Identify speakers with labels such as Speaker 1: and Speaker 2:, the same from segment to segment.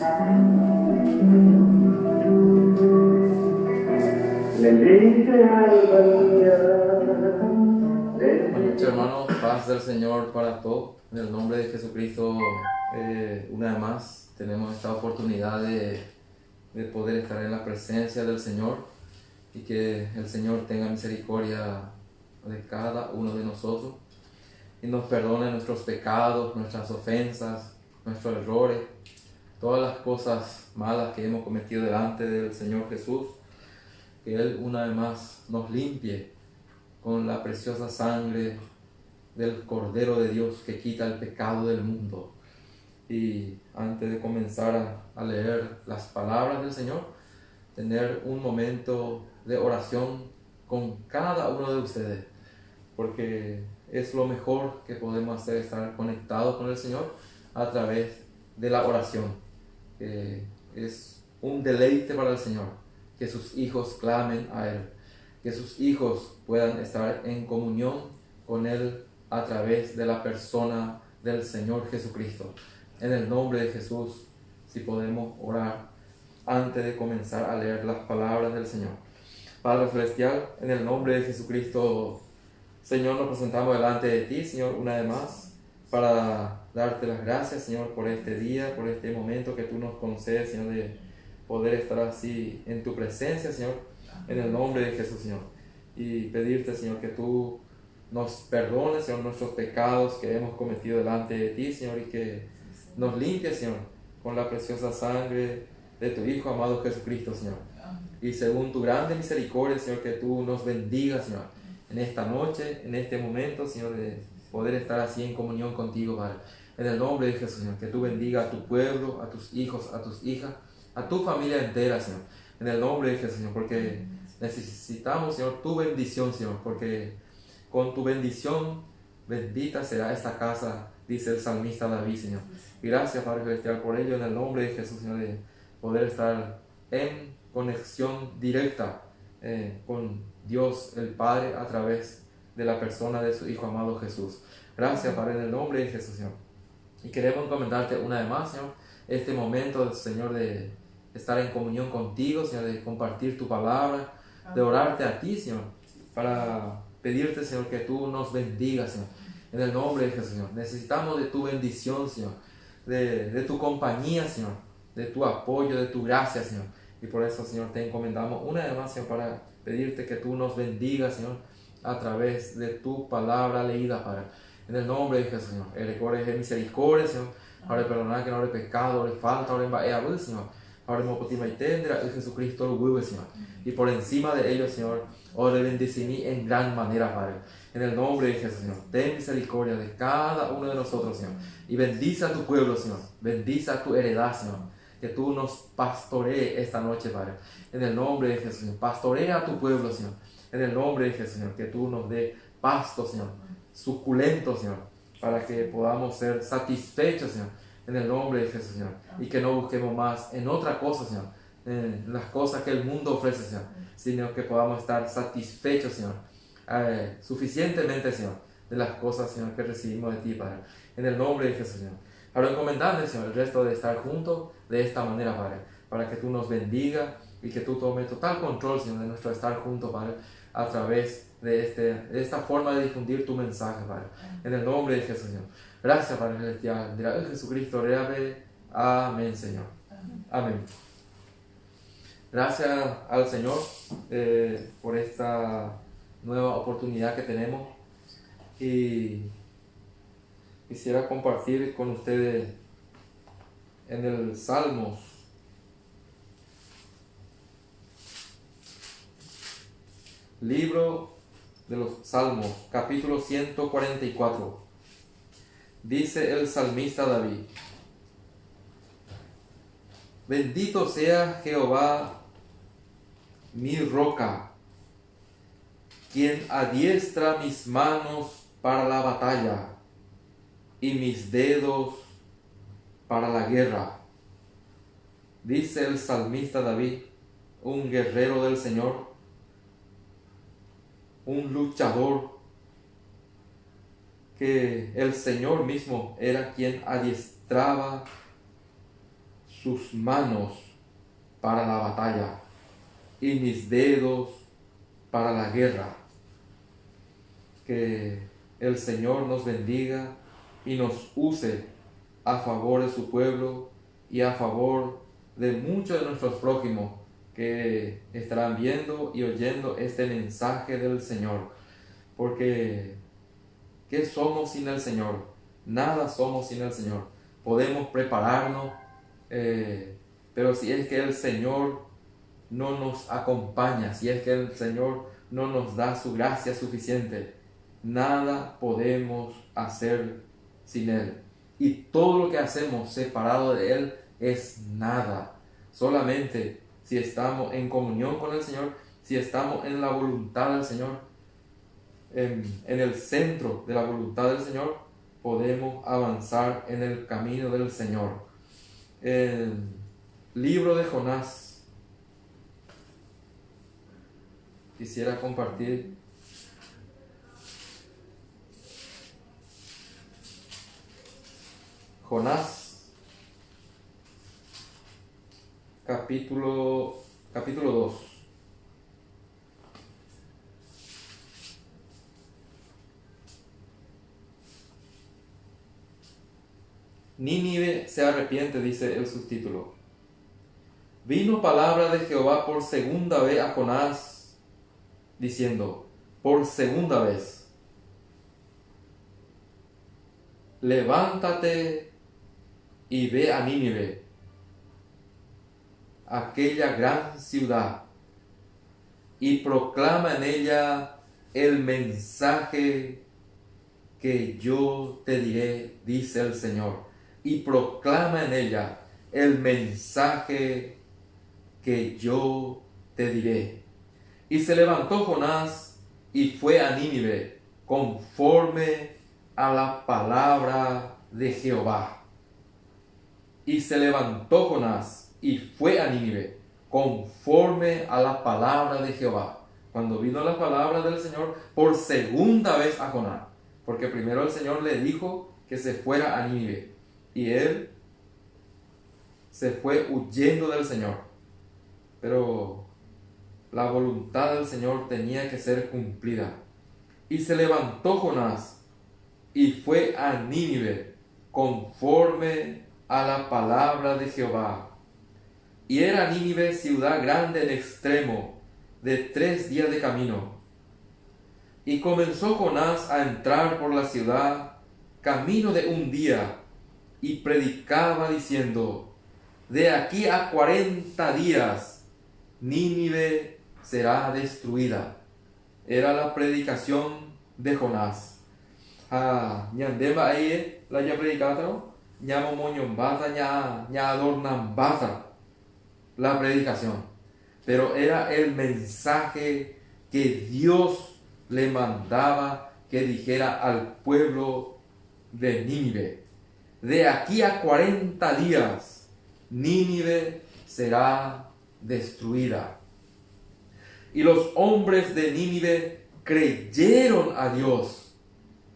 Speaker 1: Buenas noches, hermanos, paz del Señor para todos. En el nombre de Jesucristo, una vez más tenemos esta oportunidad de poder estar en la presencia del Señor y que el Señor tenga misericordia de cada uno de nosotros y nos perdone nuestros pecados, nuestras ofensas, nuestros errores, todas las cosas malas que hemos cometido delante del Señor Jesús, que Él una vez más nos limpie con la preciosa sangre del Cordero de Dios que quita el pecado del mundo. Y antes de comenzar a leer las palabras del Señor, tener un momento de oración con cada uno de ustedes, porque es lo mejor que podemos hacer, estar conectados con el Señor a través de la oración. Es un deleite para el Señor que sus hijos clamen a Él, que sus hijos puedan estar en comunión con Él a través de la persona del Señor Jesucristo. En el nombre de Jesús, si podemos orar antes de comenzar a leer las palabras del Señor. Padre Celestial, en el nombre de Jesucristo, Señor, nos presentamos delante de ti, Señor, una vez más, para darte las gracias, Señor, por este día, por este momento que tú nos concedes, Señor, de poder estar así en tu presencia, Señor, en el nombre de Jesús, Señor. Y pedirte, Señor, que tú nos perdones, Señor, nuestros pecados que hemos cometido delante de ti, Señor, y que nos limpies, Señor, con la preciosa sangre de tu Hijo amado Jesucristo, Señor. Y según tu grande misericordia, Señor, que tú nos bendigas, Señor, en esta noche, en este momento, Señor, de poder estar así en comunión contigo, Padre. En el nombre de Jesús, Señor, que tú bendiga a tu pueblo, a tus hijos, a tus hijas, a tu familia entera, Señor. En el nombre de Jesús, Señor, porque necesitamos, Señor, tu bendición, Señor, porque con tu bendición bendita será esta casa, dice el salmista David, Señor. Y gracias, Padre Celestial, por ello, en el nombre de Jesús, Señor, de poder estar en conexión directa con Dios el Padre a través de la persona de su Hijo amado Jesús. Gracias, Padre, en el nombre de Jesús, Señor. Y queremos encomendarte una vez más, Señor, este momento, Señor, de estar en comunión contigo, Señor, de compartir tu palabra, de orarte a ti, Señor, para pedirte, Señor, que tú nos bendigas, Señor, en el nombre de Jesús, Señor. Necesitamos de tu bendición, Señor, de tu compañía, Señor, de tu apoyo, de tu gracia, Señor. Y por eso, Señor, te encomendamos una vez más, Señor, para pedirte que tú nos bendigas, Señor, a través de tu palabra leída, Padre. En el nombre de Jesús, Señor. Recuerde de misericordia, Señor, para perdonar que no hay pecado, no hay falta, no hay Señor. Ahora mopotima y tendra, y Jesucristo lo vive, Señor. Y por encima de ellos, Señor, os bendecimos en gran manera, Padre. En el nombre de Jesús, Señor, ten misericordia de cada uno de nosotros, Señor. Y bendice a tu pueblo, Señor. Bendice a tu heredad, Señor. Que tú nos pastorees esta noche, Padre. En el nombre de Jesús, Señor. Pastorea a tu pueblo, Señor. En el nombre de Jesús, Señor. Que tú nos dé pasto, Señor. Suculento, Señor. Para que podamos ser satisfechos, Señor. En el nombre de Jesús, Señor. Y que no busquemos más en otra cosa, Señor. En las cosas que el mundo ofrece, Señor. Sino que podamos estar satisfechos, Señor. Suficientemente, Señor. De las cosas, Señor, que recibimos de ti, Padre. En el nombre de Jesús, Señor. Ahora encomendando, Señor, el resto de estar juntos de esta manera, Padre, para que tú nos bendigas y que tú tomes total control, Señor, de nuestro estar juntos, Padre, a través de esta forma de difundir tu mensaje, Padre, en el nombre de Jesús, Señor. Gracias, Padre Celestial, de Jesucristo, amén, Señor. Amén. Gracias al Señor por esta nueva oportunidad que tenemos y quisiera compartir con ustedes en el Salmos, libro de los Salmos, capítulo 144. Dice el salmista David: bendito sea Jehová, mi roca, quien adiestra mis manos para la batalla y mis dedos para la guerra. Dice el salmista David, un guerrero del Señor, un luchador, que el Señor mismo era quien adiestraba sus manos para la batalla y mis dedos para la guerra. Que el Señor nos bendiga y nos use a favor de su pueblo y a favor de muchos de nuestros prójimos que estarán viendo y oyendo este mensaje del Señor. Porque ¿qué somos sin el Señor? Nada somos sin el Señor. Podemos prepararnos, pero si es que el Señor no nos acompaña, si es que el Señor no nos da su gracia suficiente, nada podemos hacer sin Él. Y todo lo que hacemos separado de Él es nada. Solamente si estamos en comunión con el Señor, si estamos en la voluntad del Señor, en el centro de la voluntad del Señor, podemos avanzar en el camino del Señor. El libro de Jonás. Quisiera compartir Jonás, capítulo 2. Nínive se arrepiente, dice el subtítulo. Vino palabra de Jehová por segunda vez a Jonás, diciendo, por segunda vez, levántate y ve a Nínive, aquella gran ciudad, y proclama en ella el mensaje que yo te diré, dice el Señor. Y proclama en ella el mensaje que yo te diré. Y se levantó Jonás y fue a Nínive conforme a la palabra de Jehová. Y se levantó Jonás y fue a Nínive conforme a la palabra de Jehová. Cuando vino la palabra del Señor por segunda vez a Jonás, porque primero el Señor le dijo que se fuera a Nínive y él se fue huyendo del Señor. Pero la voluntad del Señor tenía que ser cumplida. Y se levantó Jonás y fue a Nínive conforme a la palabra de Jehová. Y era Nínive ciudad grande en extremo, de 3 días de camino. Y comenzó Jonás a entrar por la ciudad, camino de 1 día, y predicaba diciendo, de aquí a 40 días, Nínive será destruida. Era la predicación de Jonás. Ñandema ahí la ya predicado, ñamo moñombata, ña adornambata la predicación. Pero era el mensaje que Dios le mandaba que dijera al pueblo de Nínive. De aquí a 40 días, Nínive será destruida. Y los hombres de Nínive creyeron a Dios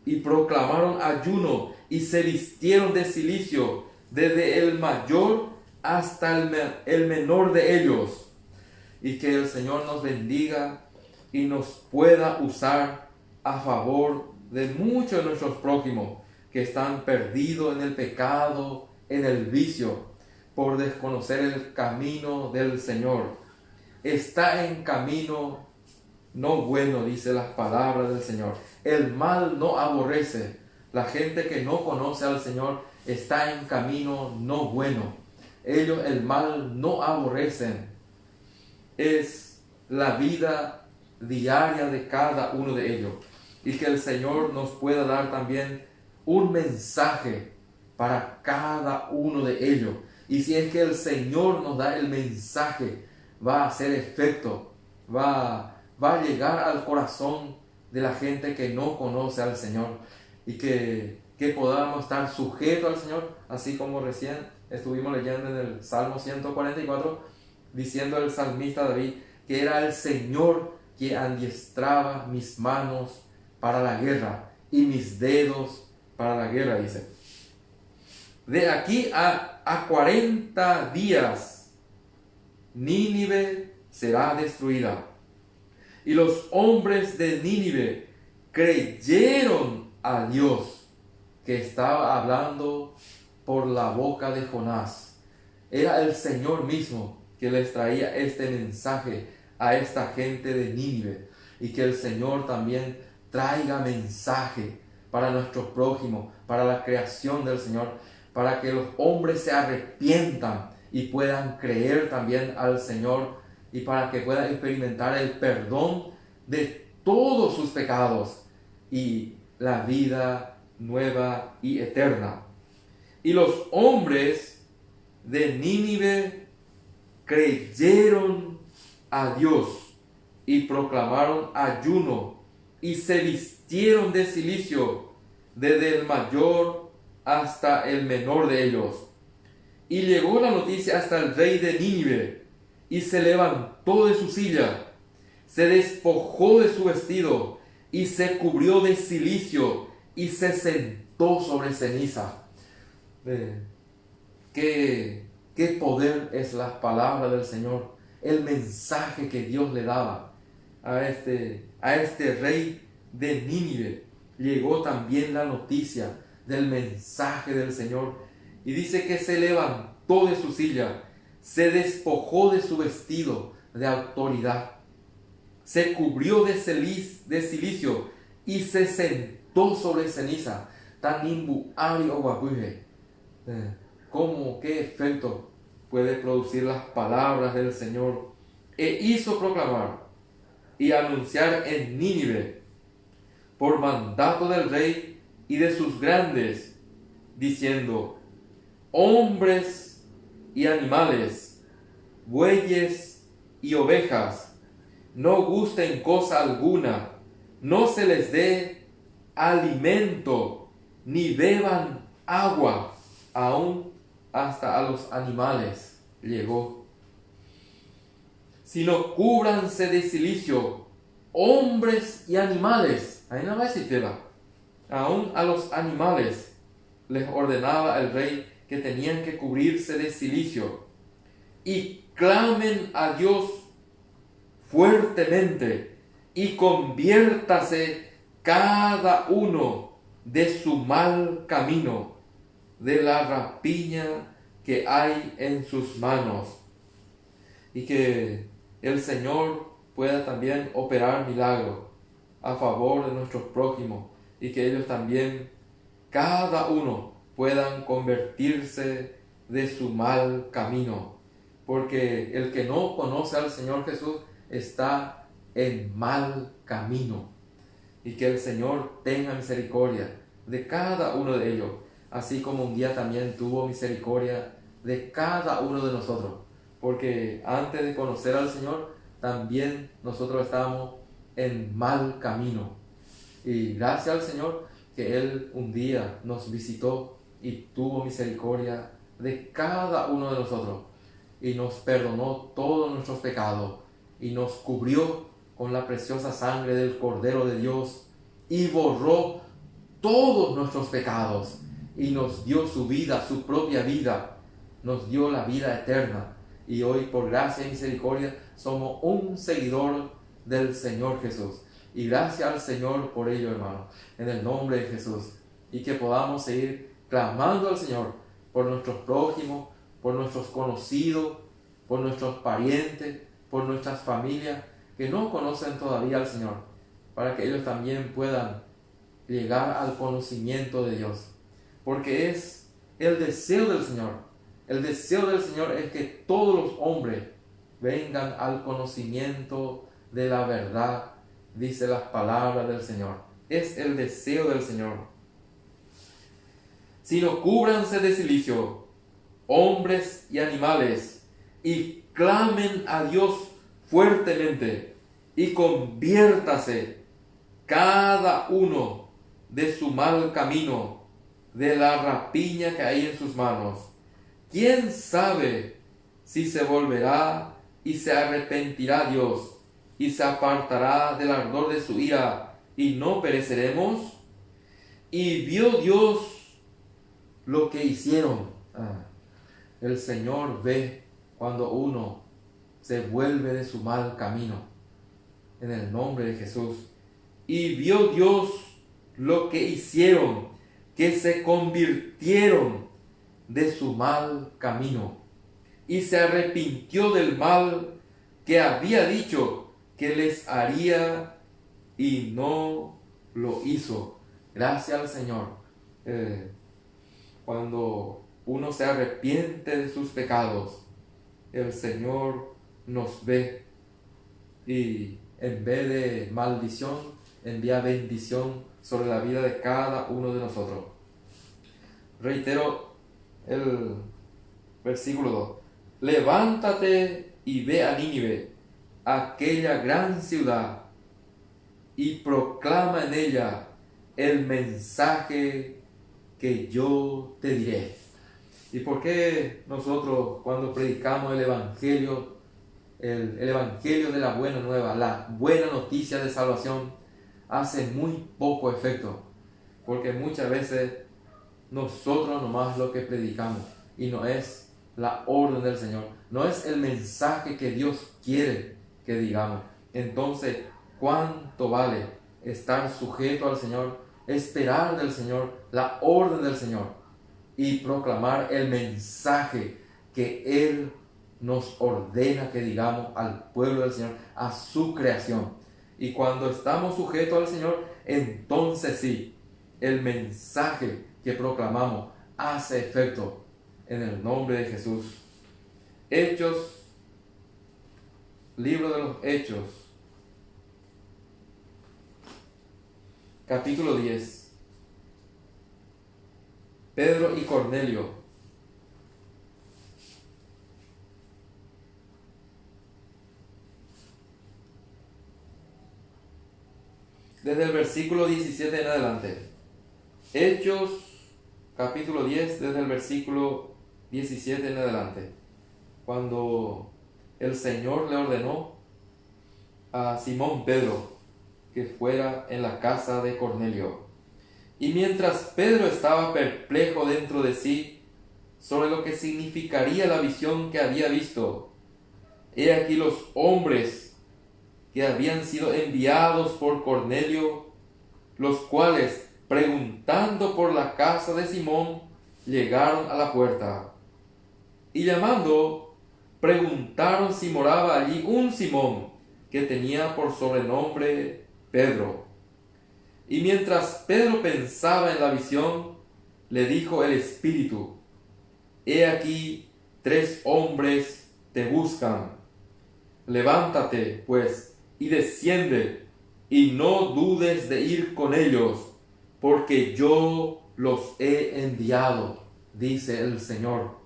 Speaker 1: y proclamaron ayuno y se vistieron de cilicio, desde el mayor hasta el menor de ellos. Y que el Señor nos bendiga y nos pueda usar a favor de muchos de nuestros prójimos que están perdidos en el pecado, en el vicio, por desconocer el camino del Señor. Está en camino no bueno, dice las palabras del Señor. El mal no aborrece. La gente que no conoce al Señor está en camino no bueno. Ellos el mal no aborrecen. Es la vida diaria de cada uno de ellos. Y que el Señor nos pueda dar también un mensaje para cada uno de ellos. Y si es que el Señor nos da el mensaje, va a hacer efecto, va a llegar al corazón de la gente que no conoce al Señor. Y que podamos estar sujetos al Señor, así como recién estuvimos leyendo en el Salmo 144, diciendo el salmista David, que era el Señor que adiestraba mis manos para la guerra y mis dedos para la guerra, dice. de aquí a 40 días, Nínive será destruida. Y los hombres de Nínive creyeron a Dios, que estaba hablando por la boca de Jonás. Era el Señor mismo que les traía este mensaje a esta gente de Nínive. Y que el Señor también traiga mensaje para nuestro prójimo, para la creación del Señor, para que los hombres se arrepientan y puedan creer también al Señor, y para que puedan experimentar el perdón de todos sus pecados y la vida nueva y eterna. Y los hombres de Nínive creyeron a Dios y proclamaron ayuno y se vistieron de cilicio, desde el mayor hasta el menor de ellos. Y llegó la noticia hasta el rey de Nínive, y se levantó de su silla, se despojó de su vestido, y se cubrió de cilicio, y se sentó sobre ceniza. Qué poder es la palabra del Señor, el mensaje que Dios le daba a este rey de Nínive. Llegó también la noticia del mensaje del Señor, y dice que se levantó de su silla, se despojó de su vestido de autoridad, se cubrió de cilicio y se sentó sobre ceniza. Tanimbu ari oguapuje. ¿Qué efecto puede producir las palabras del Señor? E hizo proclamar y anunciar en Nínive, por mandato del rey y de sus grandes, diciendo: hombres y animales, bueyes y ovejas, no gusten cosa alguna, no se les dé alimento, ni beban agua, aún hasta a los animales llegó, sino cúbranse de cilicio, hombres y animales. Ahí no va a decir aún a los animales les ordenaba el rey que tenían que cubrirse de cilicio, y clamen a Dios fuertemente, y conviértase cada uno de su mal camino, de la rapiña que hay en sus manos. Y que el Señor pueda también operar milagros a favor de nuestros prójimos, y que ellos también, cada uno, puedan convertirse de su mal camino, porque el que no conoce al Señor Jesús está en mal camino. Y que el Señor tenga misericordia de cada uno de ellos, así como un día también tuvo misericordia de cada uno de nosotros, porque antes de conocer al Señor también nosotros estábamos en mal camino, y gracias al Señor que Él un día nos visitó y tuvo misericordia de cada uno de nosotros, y nos perdonó todos nuestros pecados, y nos cubrió con la preciosa sangre del Cordero de Dios, y borró todos nuestros pecados, y nos dio su vida, su propia vida, nos dio la vida eterna. Y hoy, por gracia y misericordia, somos un seguidor del Señor Jesús. Y gracias al Señor por ello, hermano, en el nombre de Jesús. Y que podamos seguir clamando al Señor por nuestros prójimos, por nuestros conocidos, por nuestros parientes, por nuestras familias que no conocen todavía al Señor, para que ellos también puedan llegar al conocimiento de Dios. Porque es el deseo del Señor. El deseo del Señor es que todos los hombres vengan al conocimiento de la verdad, dice las palabras del Señor. Es el deseo del Señor. Sino cúbranse de cilicio, hombres y animales, y clamen a Dios fuertemente, y conviértase cada uno de su mal camino, de la rapiña que hay en sus manos. ¿Quién sabe si se volverá y se arrepentirá Dios, y se apartará del ardor de su ira, y no pereceremos? Y vio Dios lo que hicieron. El Señor ve cuando uno se vuelve de su mal camino, en el nombre de Jesús. Y vio Dios lo que hicieron, que se convirtieron de su mal camino, y se arrepintió del mal que había dicho que les haría, y no lo hizo. Gracias al Señor. Cuando uno se arrepiente de sus pecados, el Señor nos ve y en vez de maldición, envía bendición sobre la vida de cada uno de nosotros. Reitero el versículo 2. Levántate y ve a Nínive, aquella gran ciudad, y proclama en ella el mensaje que yo te diré. ¿Y por qué nosotros cuando predicamos el Evangelio, el Evangelio de la buena nueva, la buena noticia de salvación, hace muy poco efecto? Porque muchas veces nosotros nomás lo que predicamos, y no es la orden del Señor, no es el mensaje que Dios quiere que digamos. Entonces, ¿cuánto vale estar sujeto al Señor, esperar del Señor, la orden del Señor, y proclamar el mensaje que Él nos ordena que digamos al pueblo del Señor, a su creación? Y cuando estamos sujetos al Señor, entonces sí, el mensaje que proclamamos hace efecto en el nombre de Jesús. Hechos, libro de los Hechos, capítulo 10. Pedro y Cornelio. Desde el versículo 17 en adelante. Hechos, capítulo 10, desde el versículo 17 en adelante. Cuando el Señor le ordenó a Simón Pedro que fuera en la casa de Cornelio. Y mientras Pedro estaba perplejo dentro de sí sobre lo que significaría la visión que había visto, he aquí los hombres que habían sido enviados por Cornelio, los cuales, preguntando por la casa de Simón, llegaron a la puerta. Y llamando, preguntaron si moraba allí un Simón, que tenía por sobrenombre Pedro. Y mientras Pedro pensaba en la visión, le dijo el Espíritu: He aquí 3 hombres te buscan. Levántate, pues, y desciende, y no dudes de ir con ellos, porque yo los he enviado, dice el Señor.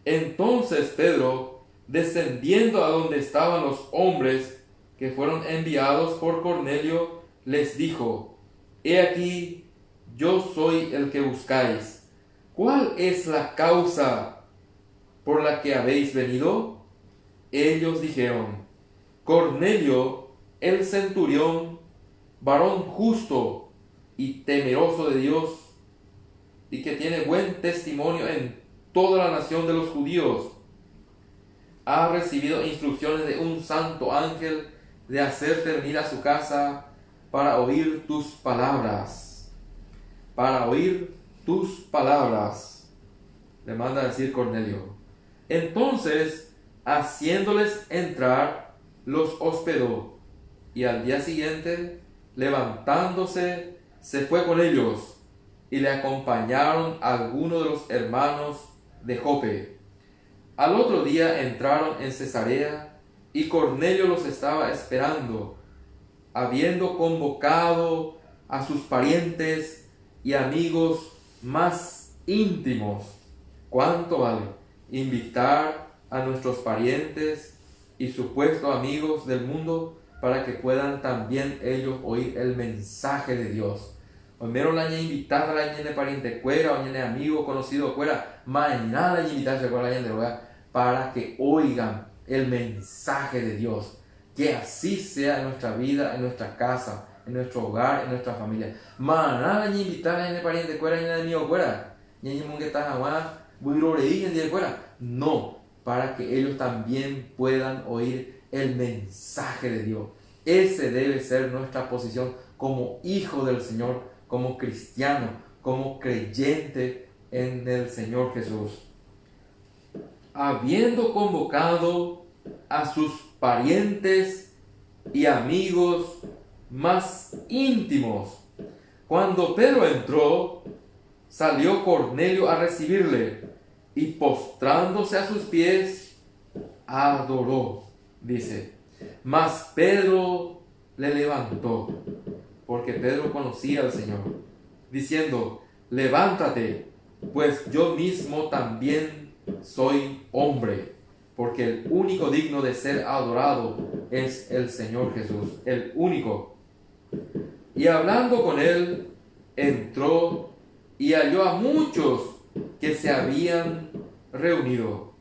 Speaker 1: Entonces Pedro, descendiendo a donde estaban los hombres que fueron enviados por Cornelio, les dijo: He aquí, yo soy el que buscáis. ¿Cuál es la causa por la que habéis venido? Ellos dijeron: Cornelio, el centurión, varón justo y temeroso de Dios, y que tiene buen testimonio en toda la nación de los judíos, ha recibido instrucciones de un santo ángel de hacerte venir a su casa para oír tus palabras. Para oír tus palabras, le manda a decir Cornelio. Entonces, haciéndoles entrar, los hospedó, y al día siguiente, levantándose, se fue con ellos, y le acompañaron algunos de los hermanos de Jope. Al otro día entraron en Cesarea, y Cornelio los estaba esperando, habiendo convocado a sus parientes y amigos más íntimos. ¿Cuánto vale invitar a nuestros parientes y supuestos amigos del mundo para que puedan también ellos oír el mensaje de Dios? O menos la invitar a la gente pariente cuera o gente amigo conocido cuera, mañana la invitarse con la gente para que oigan el mensaje de Dios. Que así sea en nuestra vida, en nuestra casa, en nuestro hogar, en nuestra familia. Mañana la invitar a la gente pariente cuera y amigo cuera. No, para que ellos también puedan oír el mensaje de Dios. Ese debe ser nuestra posición como hijo del Señor, como cristiano, como creyente en el Señor Jesús. Habiendo convocado a sus parientes y amigos más íntimos, cuando Pedro entró, salió Cornelio a recibirle y postrándose a sus pies, adoró, dice. Mas Pedro le levantó, porque Pedro conocía al Señor, diciendo: levántate, pues yo mismo también soy hombre, porque el único digno de ser adorado es el Señor Jesús, el único. Y hablando con él, entró y halló a muchos que se habían reunido,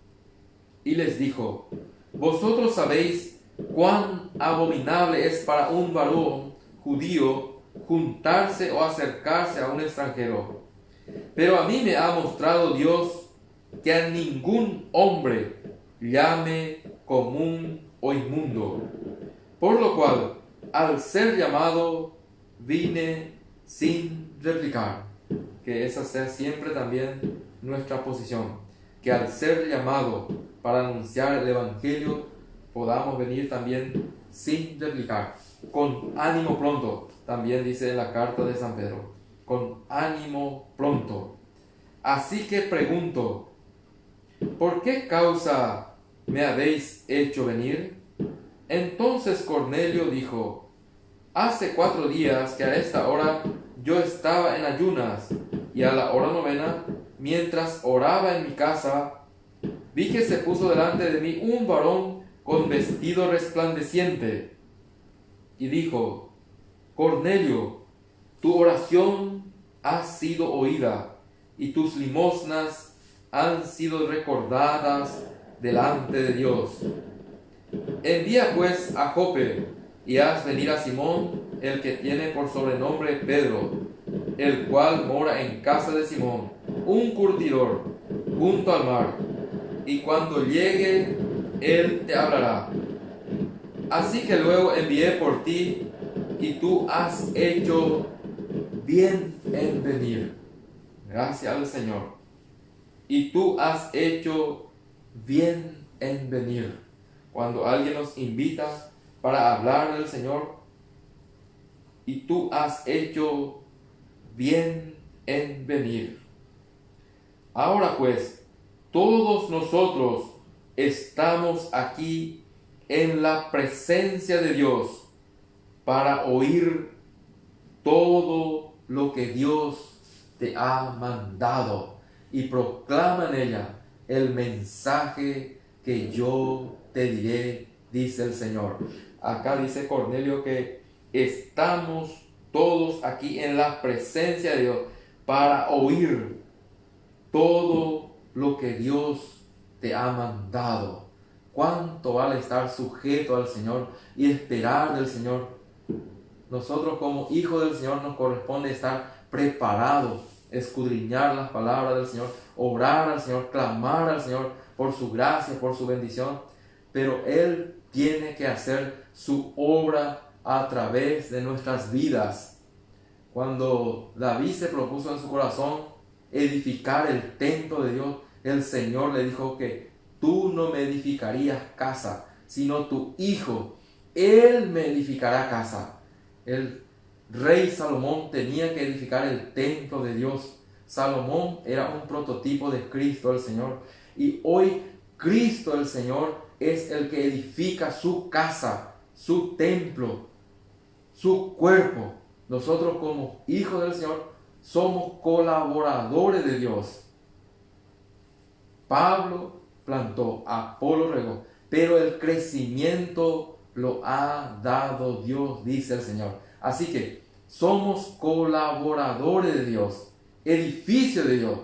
Speaker 1: y les dijo: vosotros sabéis cuán abominable es para un varón judío juntarse o acercarse a un extranjero. Pero a mí me ha mostrado Dios que a ningún hombre llame común o inmundo. Por lo cual, al ser llamado, vine sin replicar. Que esa sea siempre también nuestra posición. Que al ser llamado para anunciar el Evangelio, podamos venir también sin replicar. Con ánimo pronto, también dice en la carta de San Pedro. Con ánimo pronto. Así que pregunto: ¿por qué causa me habéis hecho venir? Entonces Cornelio dijo: hace 4 días que a esta hora yo estaba en ayunas, y a la hora 9, mientras oraba en mi casa, vi que se puso delante de mí un varón con vestido resplandeciente, y dijo: Cornelio, tu oración ha sido oída, y tus limosnas han sido recordadas delante de Dios. Envía pues a Jope, y haz venir a Simón, el que tiene por sobrenombre Pedro, el cual mora en casa de Simón, un curtidor, junto al mar, y cuando llegue, él te hablará. Así que luego envié por ti, y tú has hecho bien en venir. Gracias al Señor. Y tú has hecho bien en venir. Cuando alguien nos invita para hablar del Señor, y tú has hecho bien en venir. Ahora pues, todos nosotros estamos aquí en la presencia de Dios para oír todo lo que Dios te ha mandado, y proclama en ella el mensaje que yo te diré, dice el Señor. Acá dice Cornelio que estamos todos aquí en la presencia de Dios para oír todo lo que Dios te ha mandado. ¿Cuánto vale estar sujeto al Señor y esperar del Señor? Nosotros como hijos del Señor nos corresponde estar preparados, escudriñar las palabras del Señor, orar al Señor, clamar al Señor por su gracia, por su bendición. Pero Él tiene que hacer su obra a través de nuestras vidas. Cuando David se propuso en su corazón edificar el templo de Dios, el Señor le dijo que tú no me edificarías casa, sino tu hijo, él me edificará casa. El rey Salomón tenía que edificar el templo de Dios. Salomón era un prototipo de Cristo el Señor, y hoy Cristo el Señor es el que edifica su casa, su templo, su cuerpo. Nosotros como hijos del Señor somos colaboradores de Dios. Pablo plantó, Apolo regó, pero el crecimiento lo ha dado Dios, dice el Señor. Así que somos colaboradores de Dios, edificio de Dios,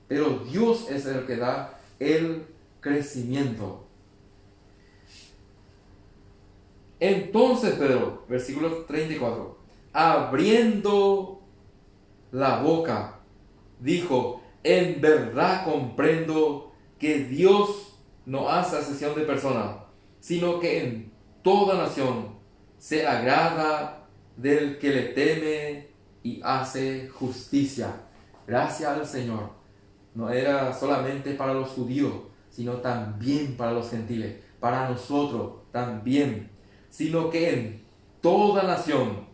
Speaker 1: pero Dios es el que da el crecimiento. Entonces Pedro, versículo 34, abriendo la boca, dijo: en verdad comprendo que Dios no hace acepción de personas, sino que en toda nación se agrada del que le teme y hace justicia. Gracias al Señor. No era solamente para los judíos, sino también para los gentiles, para nosotros también, sino que en toda nación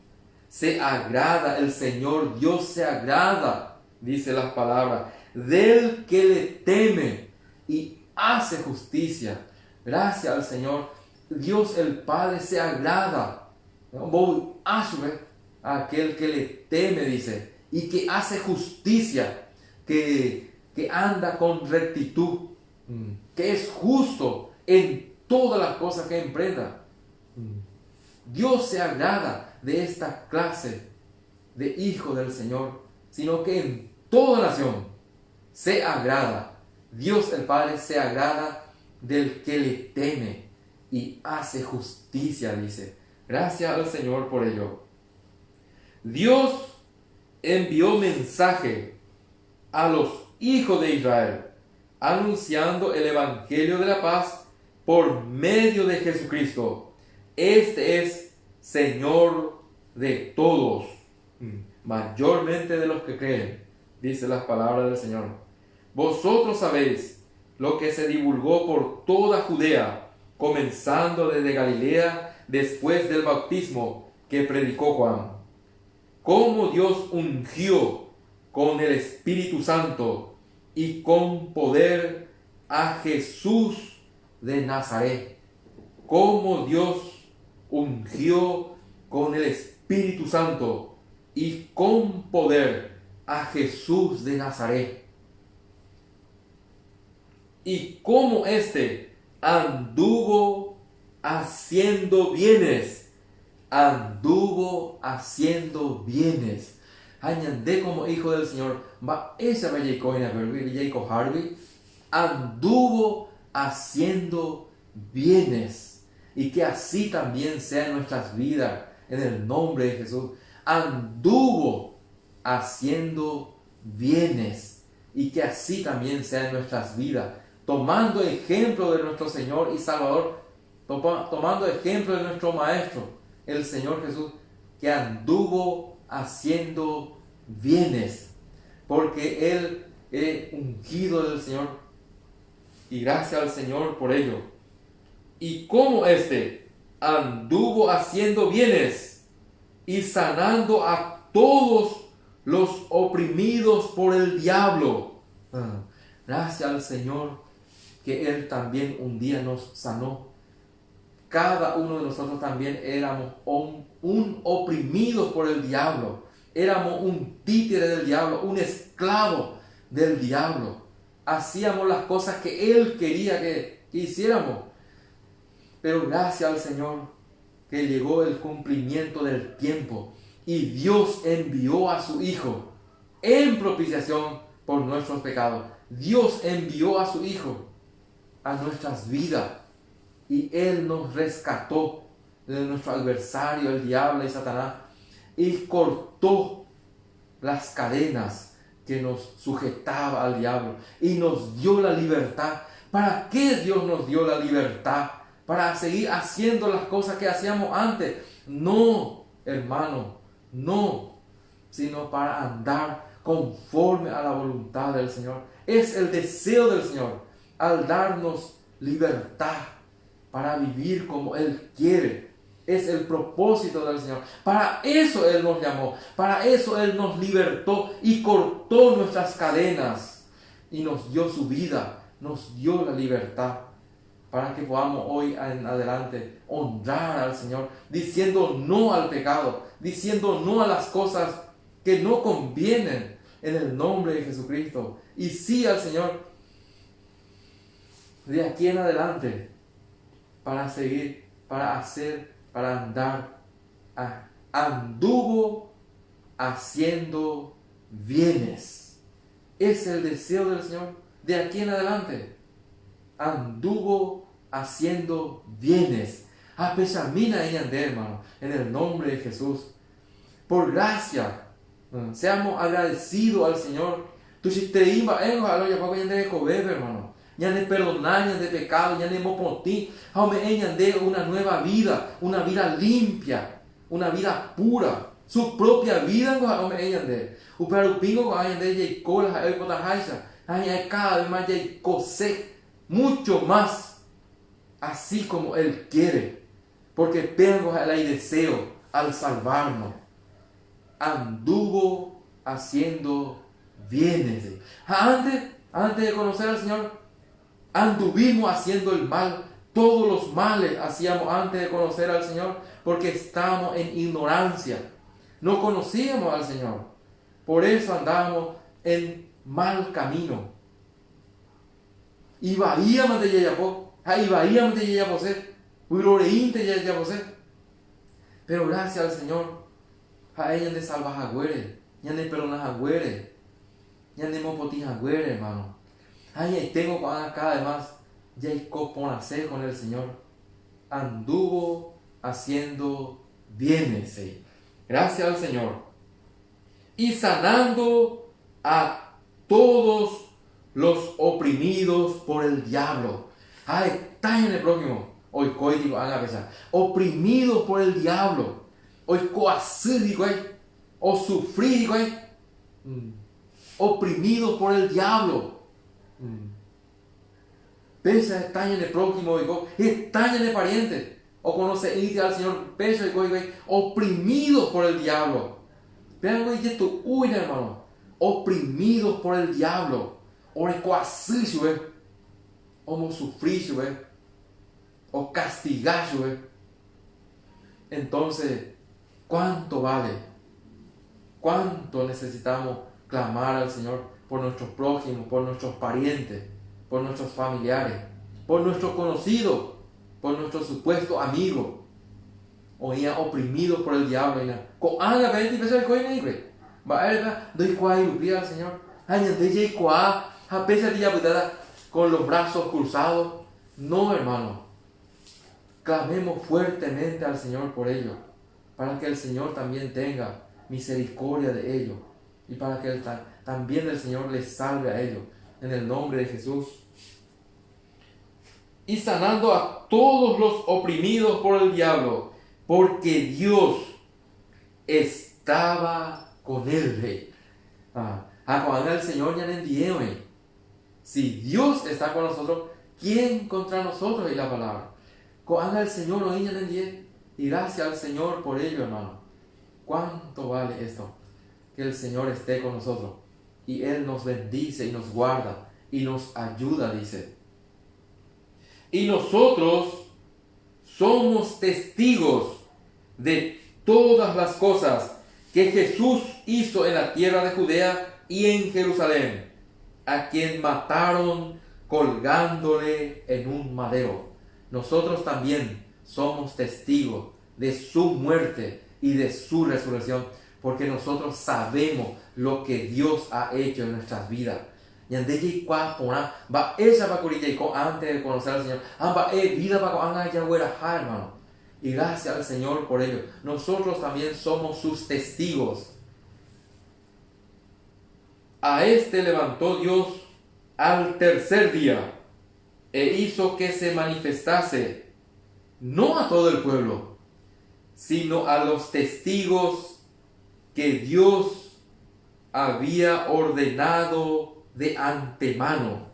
Speaker 1: se agrada, el Señor Dios se agrada, dice las palabras, del que le teme y hace justicia. Gracias al Señor, Dios el Padre se agrada, a aquel que le teme, dice, y que hace justicia, que anda con rectitud, que es justo en todas las cosas que emprenda. Dios se agrada de esta clase de hijo del Señor, sino que en toda nación se agrada. Dios el Padre se agrada del que le teme y hace justicia, dice. Gracias al Señor por ello. Dios envió mensaje a los hijos de Israel, anunciando el Evangelio de la paz por medio de Jesucristo. Este es Señor de todos, mayormente de los que creen, dice las palabras del Señor. Vosotros sabéis lo que se divulgó por toda Judea, comenzando desde Galilea, después del bautismo que predicó Juan, cómo Dios ungió con el Espíritu Santo y con poder a Jesús de Nazaret. Cómo Dios ungió con el Espíritu Santo y con poder a Jesús de Nazaret. Y cómo éste anduvo haciendo bienes. Anduvo haciendo bienes. Añandé como hijo del Señor. Esa Harvey anduvo haciendo bienes. Y que así también sea en nuestras vidas, en el nombre de Jesús. Anduvo haciendo bienes. Y que así también sea en nuestras vidas. Tomando ejemplo de nuestro Señor y Salvador. Tomando ejemplo de nuestro Maestro, el Señor Jesús, que anduvo haciendo bienes. Porque Él es ungido del Señor. Y gracias al Señor por ello. Y como éste anduvo haciendo bienes y sanando a todos los oprimidos por el diablo. Gracias al Señor que Él también un día nos sanó. Cada uno de nosotros también éramos un oprimido por el diablo. Éramos un títere del diablo, un esclavo del diablo. Hacíamos las cosas que Él quería que hiciéramos. Pero gracias al Señor que llegó el cumplimiento del tiempo y Dios envió a su Hijo en propiciación por nuestros pecados. Dios envió a su Hijo a nuestras vidas y Él nos rescató de nuestro adversario, el diablo y Satanás, y cortó las cadenas que nos sujetaba al diablo y nos dio la libertad. ¿Para qué Dios nos dio la libertad? Para seguir haciendo las cosas que hacíamos antes. No, hermano, no, sino para andar conforme a la voluntad del Señor. Es el deseo del Señor al darnos libertad para vivir como Él quiere. Es el propósito del Señor. Para eso Él nos llamó, para eso Él nos libertó y cortó nuestras cadenas y nos dio su vida, nos dio la libertad. Para que podamos hoy en adelante honrar al Señor, diciendo no al pecado, diciendo no a las cosas que no convienen en el nombre de Jesucristo. Y sí al Señor de aquí en adelante, para seguir, para hacer, para andar. Anduvo haciendo bienes. Es el deseo del Señor de aquí en adelante. Anduvo haciendo bienes. A Peshamina y Andé, hermano, en el nombre de Jesús. Por gracia, seamos agradecidos al Señor Tu si te iba en a lo ya pa de cober, hermano. Ya de perdonar, ya de pecado, ya de mopotín. Jaume ella de una nueva vida, una vida limpia, una vida pura. Su propia vida, jaume ella de. Pero pingo con de ella cola, el potajaisa. Cada vez más ya cose mucho más, así como él quiere. Porque tengo el deseo al salvarnos. Anduvo haciendo bienes. Antes de conocer al Señor, anduvimos haciendo el mal. Todos los males hacíamos antes de conocer al Señor, porque estábamos en ignorancia. No conocíamos al Señor. Por eso andábamos en mal camino. Y bahíamos de Yayapó. Y bahíamos de Yayapose. Uiroreín de Yayapose. Pero gracias al Señor, a ella de salvas agüere, ya de peronas agüere, ya de mopotis agüere, hermano. Ay, tengo acá además, ya coponacer con el Señor. Anduvo haciendo bienes. Gracias al Señor. Y sanando a todos los oprimidos por el diablo. Ay, está en el próximo. Hoy digo, haga pesar. Oprimidos por el diablo. Hoy coacir, digo, o sufrir, digo, oprimidos por el diablo. Pesa, está en el próximo, digo, está en el pariente. O conoce al Señor, pesa, digo, oprimidos por el diablo. Vean, güey, esto, uy, hermano. Oprimidos por el diablo. O coacir, o sufrir, o castigar. Entonces, ¿cuánto vale? ¿Cuánto necesitamos clamar al Señor por nuestros prójimos, por nuestros parientes, por nuestros familiares, por nuestros conocidos, por nuestros supuestos amigos? O ya oprimidos por el diablo. Con Ana, 20 pesos de coin, va a doy cuá y al Señor. Aña de cuá, a pesar de ya con los brazos cruzados. No, hermano. Clamemos fuertemente al Señor por ello, para que el Señor también tenga misericordia de ellos y para que también el Señor les salve a ellos, en el nombre de Jesús. Y sanando a todos los oprimidos por el diablo, porque Dios estaba con él. Cuando el Señor ya le envió. Si Dios está con nosotros, ¿quién contra nosotros? Y la palabra. Cuando el Señor lo ya le envió. Y gracias al Señor por ello, hermano. ¿Cuánto vale esto? Que el Señor esté con nosotros. Y Él nos bendice y nos guarda. Y nos ayuda, dice. Y nosotros somos testigos de todas las cosas que Jesús hizo en la tierra de Judea y en Jerusalén, a quien mataron colgándole en un madero. Nosotros también somos testigos de su muerte y de su resurrección, porque nosotros sabemos lo que Dios ha hecho en nuestras vidas. Y antes de va esa va antes de conocer al Señor, va vida para hermano. Y gracias al Señor por ello. Nosotros también somos sus testigos. A este levantó Dios al tercer día e hizo que se manifestase no a todo el pueblo, sino a los testigos que Dios había ordenado de antemano,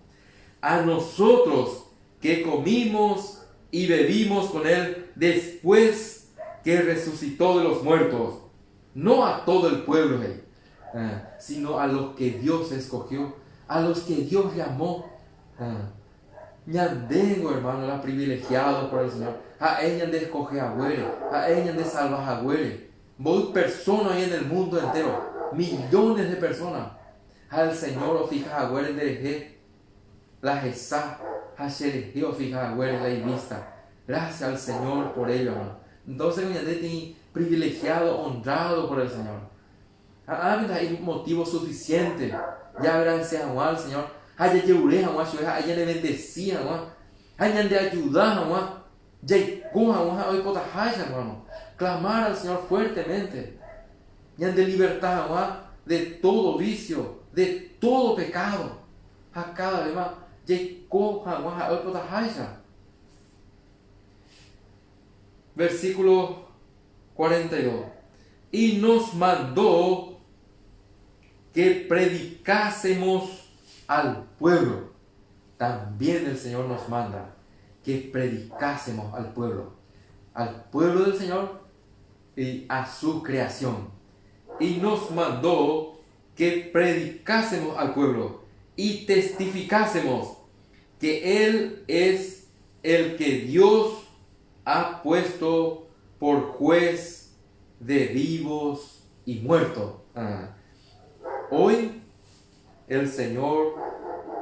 Speaker 1: a nosotros que comimos y bebimos con él después que resucitó de los muertos, no a todo el pueblo, sino a los que Dios escogió, a los que Dios llamó. Ñandengo, hermano, la privilegiado por el Señor. A ella de escoger a ella de salvar a voy personas ahí en el mundo entero, millones de personas. Al Señor o fija a de la Jesá, a Sherejé o fija a la vista. Gracias al Señor por ello, hermano. Entonces, ñandete privilegiado, honrado por el Señor. Hay motivo suficiente. Ya gracias al Señor. Haya lleuré haya le bendecía, haya de ayudar, ya hoy hermano. Clamar al Señor fuertemente. Ya de libertad de todo vicio, de todo pecado. Acá además, versículo 42. Y nos mandó que predicásemos al pueblo. También el Señor nos manda que predicásemos al pueblo del Señor y a su creación. Y nos mandó que predicásemos al pueblo y testificásemos que Él es el que Dios ha puesto por juez de vivos y muertos. Hoy el Señor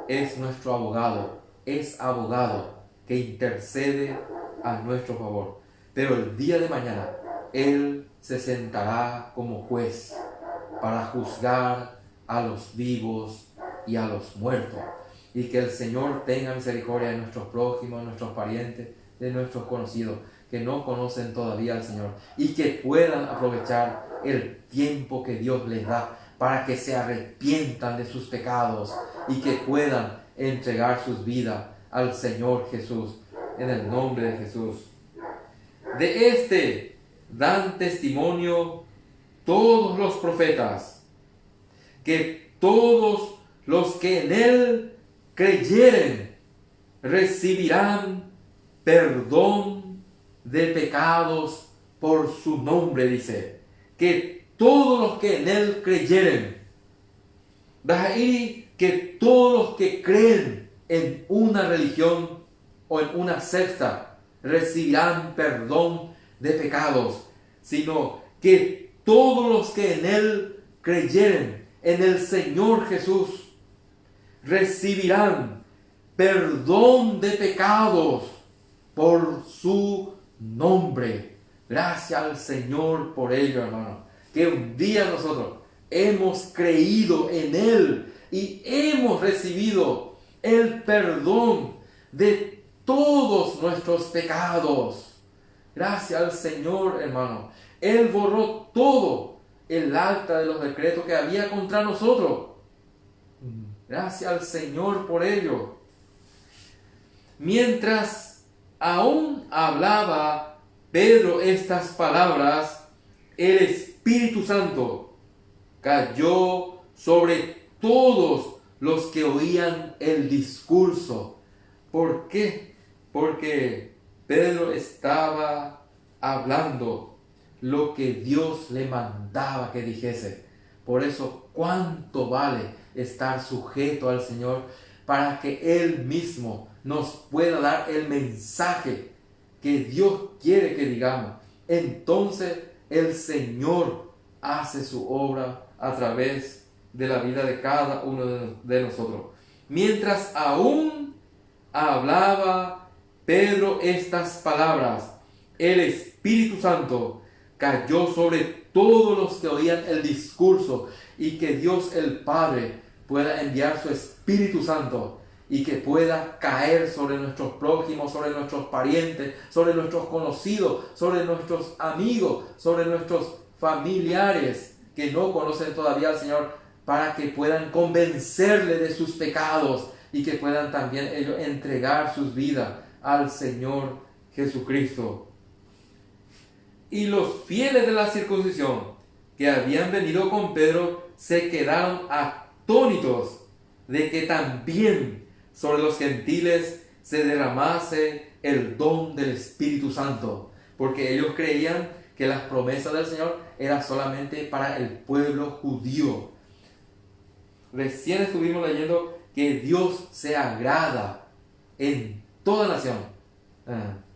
Speaker 1: es nuestro abogado, es abogado que intercede a nuestro favor. Pero el día de mañana Él se sentará como juez para juzgar a los vivos y a los muertos. Y que el Señor tenga misericordia de nuestros prójimos, de nuestros parientes, de nuestros conocidos que no conocen todavía al Señor, y que puedan aprovechar el tiempo que Dios les da para que se arrepientan de sus pecados y que puedan entregar sus vidas al Señor Jesús, en el nombre de Jesús. De este dan testimonio todos los profetas, que todos los que en Él creyeren recibirán perdón de pecados por su nombre, dice. Que todos los que en Él creyeren, que todos los que creen en una religión o en una secta recibirán perdón de pecados, sino que todos los que en Él creyeren, en el Señor Jesús, recibirán perdón de pecados por su nombre. Gracias al Señor por ello, hermano. Que un día nosotros hemos creído en Él y hemos recibido el perdón de todos nuestros pecados. Gracias al Señor, hermano. Él borró todo el acta de los decretos que había contra nosotros. Gracias al Señor por ello. Mientras aún hablaba Pedro estas palabras, el Espíritu Santo cayó sobre todos los que oían el discurso. ¿Por qué? Porque Pedro estaba hablando lo que Dios le mandaba que dijese. Por eso, ¿cuánto vale estar sujeto al Señor para que Él mismo nos pueda dar el mensaje que Dios quiere que digamos? Entonces el Señor hace su obra a través de la vida de cada uno de nosotros. Mientras aún hablaba Pedro estas palabras, el Espíritu Santo cayó sobre todos los que oían el discurso, y que Dios el Padre pueda enviar su Espíritu Santo y que pueda caer sobre nuestros prójimos, sobre nuestros parientes, sobre nuestros conocidos, sobre nuestros amigos, sobre nuestros familiares que no conocen todavía al Señor, para que puedan convencerle de sus pecados y que puedan también ellos entregar sus vidas al Señor Jesucristo. Y los fieles de la circuncisión que habían venido con Pedro se quedaron atónitos de que también sobre los gentiles se derramase el don del Espíritu Santo, porque ellos creían que las promesas del Señor eran solamente para el pueblo judío. Recién estuvimos leyendo que Dios se agrada en toda nación.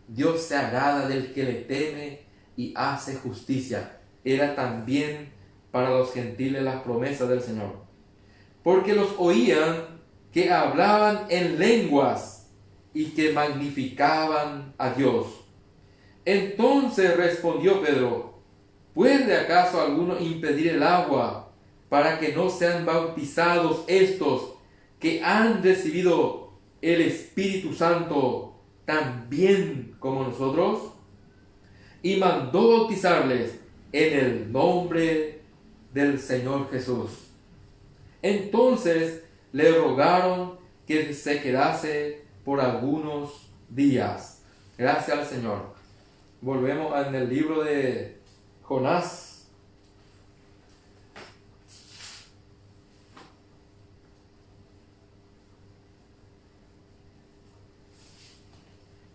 Speaker 1: Dios se agrada del que le teme y hace justicia. Era también para los gentiles las promesas del Señor, porque los oían que hablaban en lenguas y que magnificaban a Dios. Entonces respondió Pedro: ¿puede acaso alguno impedir el agua para que no sean bautizados estos que han recibido el Espíritu Santo también como nosotros? Y mandó bautizarles en el nombre del Señor Jesús. Entonces le rogaron que se quedase por algunos días. Gracias al Señor. Volvemos en el libro de Jonás.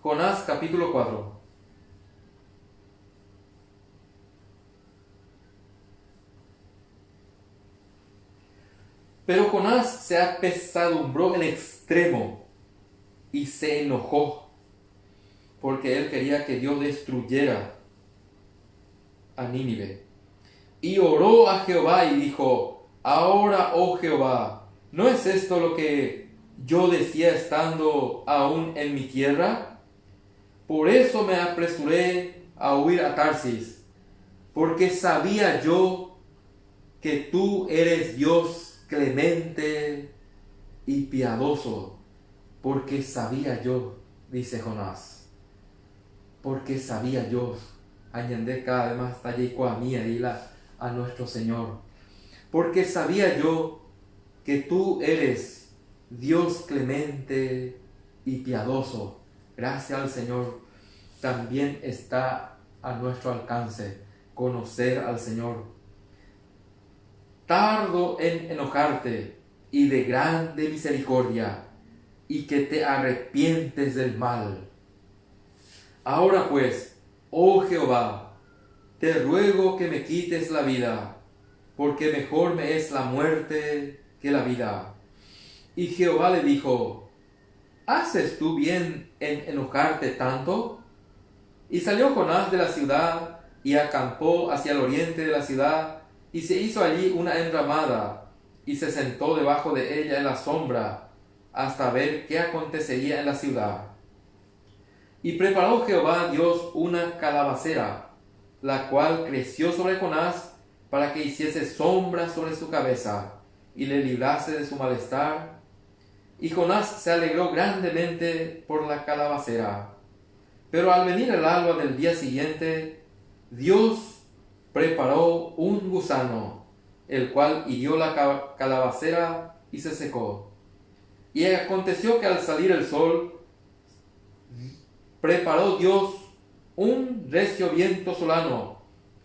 Speaker 1: Jonás capítulo 4. Pero Jonás se apesadumbró en extremo y se enojó, porque él quería que Dios destruyera a Nínive. Y oró a Jehová y dijo: ahora, oh Jehová, ¿no es esto lo que yo decía estando aún en mi tierra? Por eso me apresuré a huir a Tarsis, porque sabía yo que tú eres Dios clemente y piadoso, porque sabía yo, dice Jonás, porque sabía yo, añade cada vez más talleco a mí a nuestro Señor, porque sabía yo que tú eres Dios clemente y piadoso. Gracias al Señor. También está a nuestro alcance conocer al Señor. Tardo en enojarte y de grande misericordia, y que te arrepientes del mal. Ahora pues, oh Jehová, te ruego que me quites la vida, porque mejor me es la muerte que la vida. Y Jehová le dijo: ¿haces tú bien en enojarte tanto? Y salió Jonás de la ciudad y acampó hacia el oriente de la ciudad, y se hizo allí una enramada, y se sentó debajo de ella en la sombra, hasta ver qué acontecería en la ciudad. Y preparó Jehová Dios una calabacera, la cual creció sobre Jonás, para que hiciese sombra sobre su cabeza, y le librase de su malestar. Y Jonás se alegró grandemente por la calabacera. Pero al venir el alba del día siguiente, Dios preparó un gusano, el cual hirió la calabacera y se secó. Y aconteció que al salir el sol, preparó Dios un recio viento solano,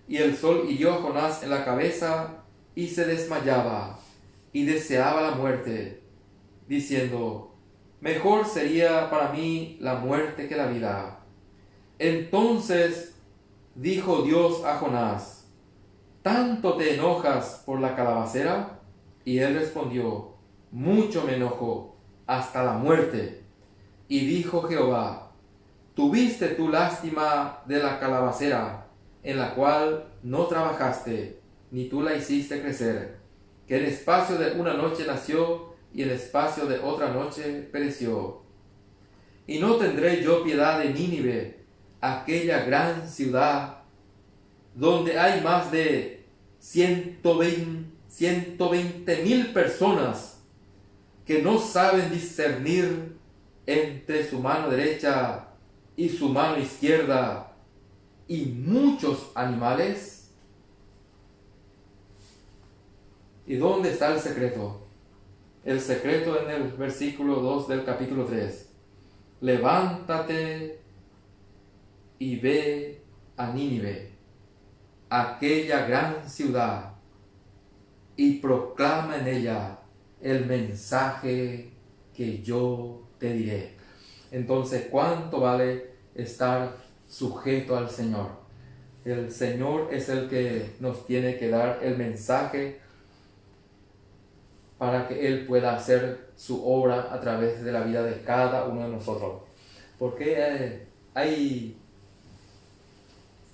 Speaker 1: y el sol hirió a Jonás en la cabeza, y se desmayaba, y deseaba la muerte, diciendo: mejor sería para mí la muerte que la vida. Entonces dijo Dios a Jonás: ¿tanto te enojas por la calabacera? Y él respondió: mucho me enojo, hasta la muerte. Y dijo Jehová: ¿tuviste tú lástima de la calabacera, en la cual no trabajaste, ni tú la hiciste crecer, que en espacio de una noche nació, y en espacio de otra noche pereció? Y no tendré yo piedad de Nínive, aquella gran ciudad, donde hay más de 120,000 personas que no saben discernir entre su mano derecha y su mano izquierda, y muchos animales. ¿Y dónde está el secreto? El secreto en el versículo 2 del capítulo 3. Levántate y ve a Nínive, aquella gran ciudad, y proclama en ella el mensaje que yo te diré. Entonces, ¿cuánto vale estar sujeto al Señor? El Señor es el que nos tiene que dar el mensaje para que Él pueda hacer su obra a través de la vida de cada uno de nosotros. Porque hay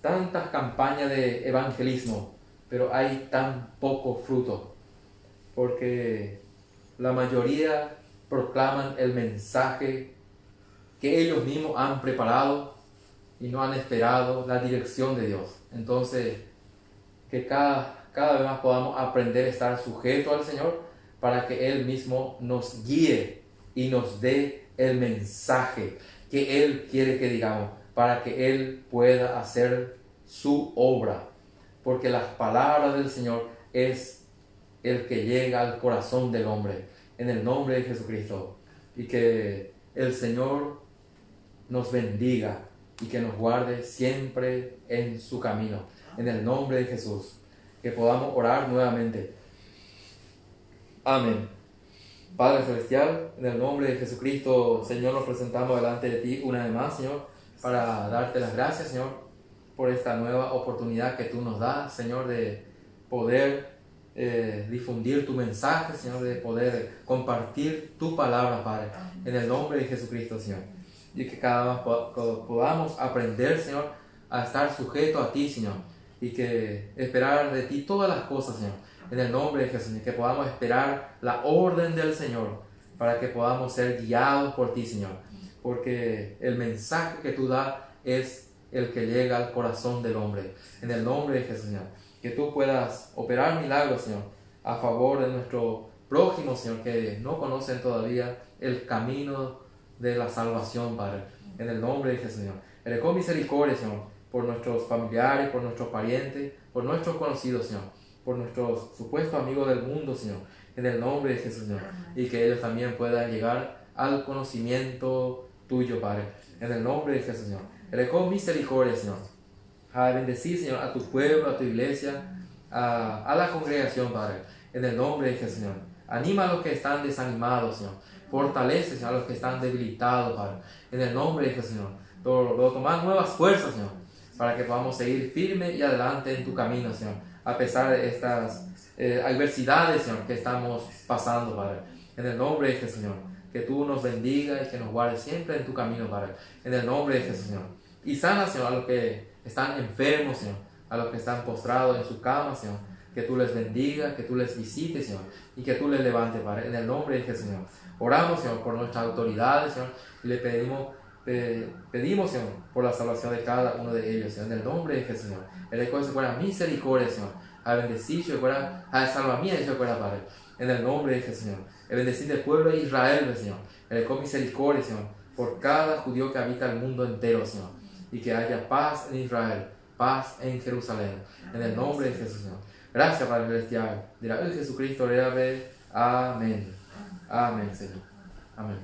Speaker 1: tantas campañas de evangelismo, pero hay tan poco fruto, porque la mayoría proclaman el mensaje que ellos mismos han preparado y no han esperado la dirección de Dios. Entonces, que cada vez más podamos aprender a estar sujetos al Señor, para que Él mismo nos guíe y nos dé el mensaje que Él quiere que digamos, para que Él pueda hacer su obra. Porque las palabras del Señor es el que llega al corazón del hombre, en el nombre de Jesucristo. Y que el Señor nos bendiga y que nos guarde siempre en su camino, en el nombre de Jesús. Que podamos orar nuevamente. Amén. Padre Celestial, en el nombre de Jesucristo, Señor, nos presentamos delante de ti una vez más, Señor, para darte las gracias, Señor, por esta nueva oportunidad que tú nos das, Señor, de poder difundir tu mensaje, Señor, de poder compartir tu palabra, Padre, en el nombre de Jesucristo, Señor. Y que cada vez podamos aprender, Señor, a estar sujeto a ti, Señor, y que esperar de ti todas las cosas, Señor, en el nombre de Jesús, y que podamos esperar la orden del Señor para que podamos ser guiados por ti, Señor, porque el mensaje que tú das es el que llega al corazón del hombre, en el nombre de Jesús, Señor. Que tú puedas operar milagros, Señor, a favor de nuestro prójimo, Señor, que no conocen todavía el camino de la salvación, Padre, en el nombre de Jesús, Señor. Eres con misericordia, Señor, por nuestros familiares, por nuestros parientes, por nuestros conocidos, Señor, por nuestros supuestos amigos del mundo, Señor, en el nombre de Jesús, Señor, y que ellos también puedan llegar al conocimiento tuyo, Padre, en el nombre de Jesús, Señor. Eres con misericordia, Señor, a bendecir, Señor, a tu pueblo, a tu iglesia, a la congregación, Padre, en el nombre de Jesús, Señor. Anima a los que están desanimados, Señor. Fortalece, Señor, a los que están debilitados, Padre, en el nombre de Jesús, Señor. Tomar nuevas fuerzas, Señor, para que podamos seguir firme y adelante en tu camino, Señor, a pesar de estas adversidades, Señor, que estamos pasando, Padre, en el nombre de Jesús, Señor. Que tú nos bendiga y que nos guardes siempre en tu camino, Padre, en el nombre de Jesús, Señor. Y sana, Señor, a los que están enfermos, Señor, a los que están postrados en su cama, Señor. Que tú les bendiga, que tú les visites, Señor, y que tú les levantes, Padre, en el nombre de Jesús, Señor. Oramos, Señor, por nuestras autoridades, Señor, y le pedimos, Señor, por la salvación de cada uno de ellos, Señor, en el nombre de Jesús, Señor. El recuerdo fuera misericordia, Señor, a bendecir, Señor, a salvamento, Señor, Padre, en el nombre de Jesús, Señor. El bendecir del pueblo de Israel, Señor. El recuerdo misericordia, Señor, por cada judío que habita el mundo entero, Señor, y que haya paz en Israel, paz en Jerusalén, en el nombre de Jesús, Señor. Gracias, Padre Celestial. Dirá Jesucristo, amén. Amén, Señor. Amén.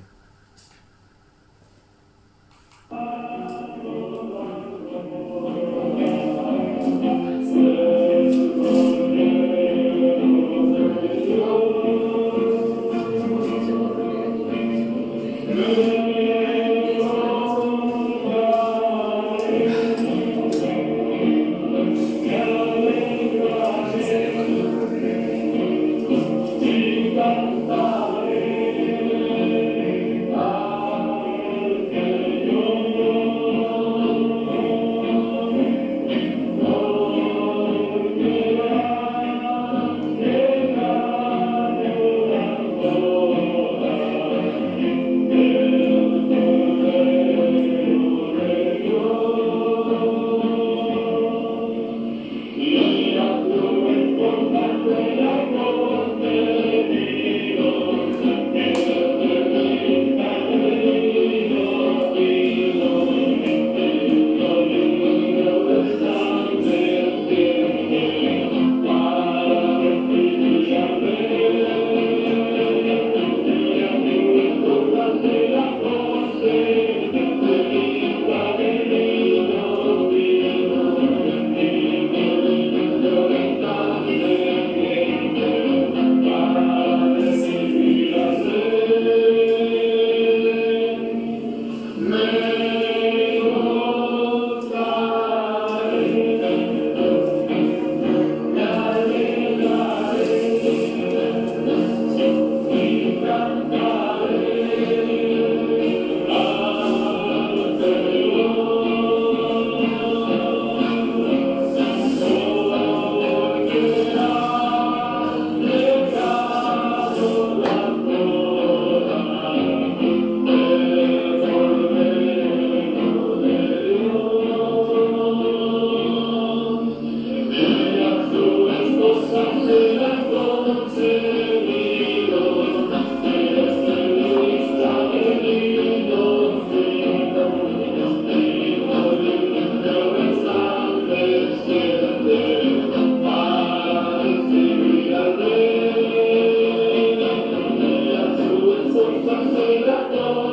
Speaker 2: consolación.